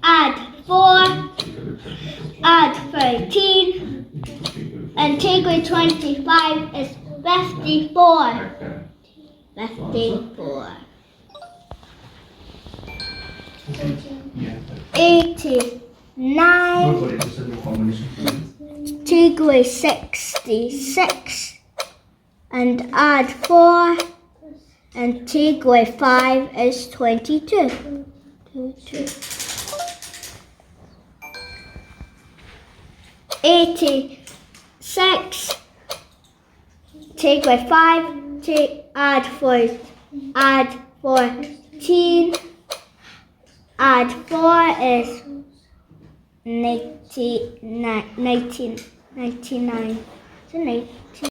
Add 4, add 13, and take away 25 is 54. 54. 89. Take away 66. And add 4. And take away 5 is 22. 86. Take away 5. Add 14. Add 4 is 99. So 99.